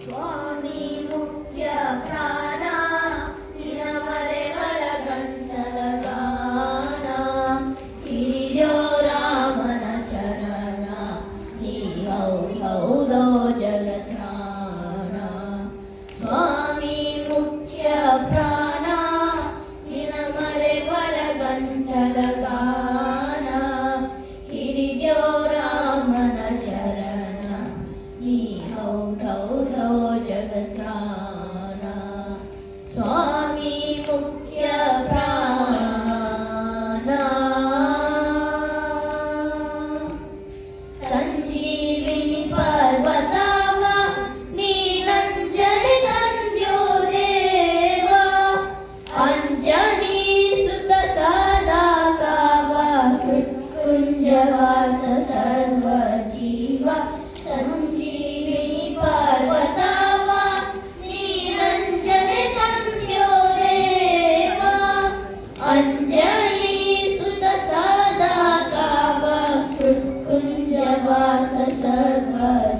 ಸ್ವಾಮಿ ಮುಖ್ಯ ಪ್ರಾಣ ನಿನಮರೆಗಳ ಗಂಟಲ ಗಾನ ಹಿರಿಯೋ ರಾಮನ ಚರಣ ನೀ ಹೌದೋ ಜಗತ್ರಾಣ ಸ್ವಾಮಿ ಮುಖ್ಯ ಪ್ರಾಣ ನಿನಮರೆಗಳ ಗಂಟಲ ಗಾನ ಹಿರಿಯೋ ರಾಮನ ಚರಣ ನೀ ಹೌದೋ ಜಗತ್ರಾಣ ಸ್ವಾಮಿ ಮುಖ್ಯ ಪ್ರಾಣ ಸಂಜೀವಿನಿ ಪರ್ವತವ ನೀಲಂಜನಿ ತಂದ್ಯೋ ದೇವ ಅಂಜನಿ ಸುತ ಸದಾ ಕಾವ ಕೃತ್ಕುಂಜವಾಸ ಸರ್ವ ಜೀವ ಸಂಜೀವಿನಿ ಪರ್ವತವ ನೀಲಂಜನಿ ತಂದ್ಯೋ ದೇವ ಅಂಜನಿ ಸುತ ಸದಾ ಕಾವ ಕೃತ್ಕುಂಜವಾಸ ಸರ್ವ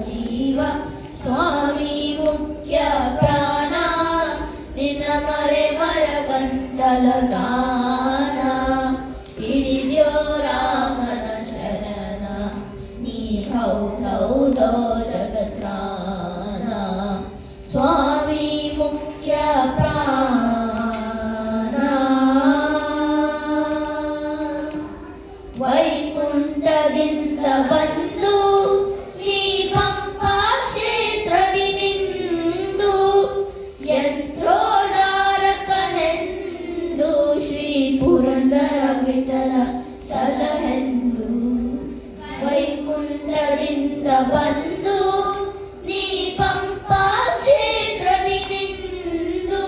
ಜೀವ ಸ್ವಾಮಿ ಮುಖ್ಯ ಪ್ರಾಣ ನಿನ್ನ ಮರೆವರ ಗಂಟಲ ಗಾನ ಹಿಡಿದ್ಯೋ ರಾಮನ ಶರಣ ನೀ ಹೌದೋ ಜಗತ್ರಾಣ ಸ್ವಾಮಿ ಮುಖ್ಯ ಪ್ರಾಣ ವೈಕುಂಠದಿಂದ ಬಂದು ಈ ಪಂಪಾ ಕ್ಷೇತ್ರದಿ ನಿಂದು ಯಂತ್ರೋದಾರಕನೆಂದು ಶ್ರೀ ಪುರಂದರ ವಿಠಲ ಸಲಹೆಂದು ವೈಕುಂಠದಿಂದ ಬಂದು ನೀ ಪಂಪಾ ಕ್ಷೇತ್ರದಿ ನಿಂದು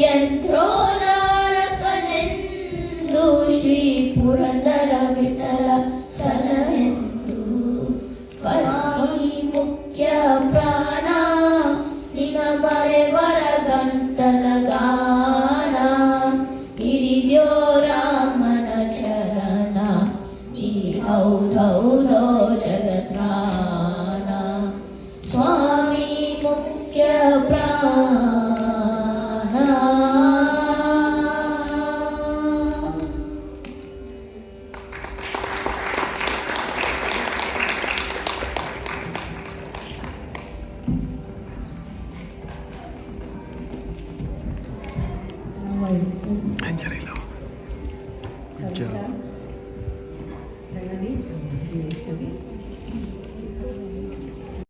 ಯಂತ್ರೋದಾರಕನೆಂದು ಶ್ರೀ ಪುರಂದರ ವಿಠಲ ಸಲಹೆಂದು ಸ್ವಾಮಿ ಮುಖ್ಯ ಪ್ರಾಣ ನಿನ ಮರೆವರ ಗಂಟಲ ಗಾನ ಹಿರಿದ್ಯೋ ರಾಮನ ಚರಣ ನೀ ಹೌದೋ ಜಗತ್ರಾಣ ಸ್ವಾಮಿ ಮುಖ್ಯ ಪ್ರಾಣ Angelina.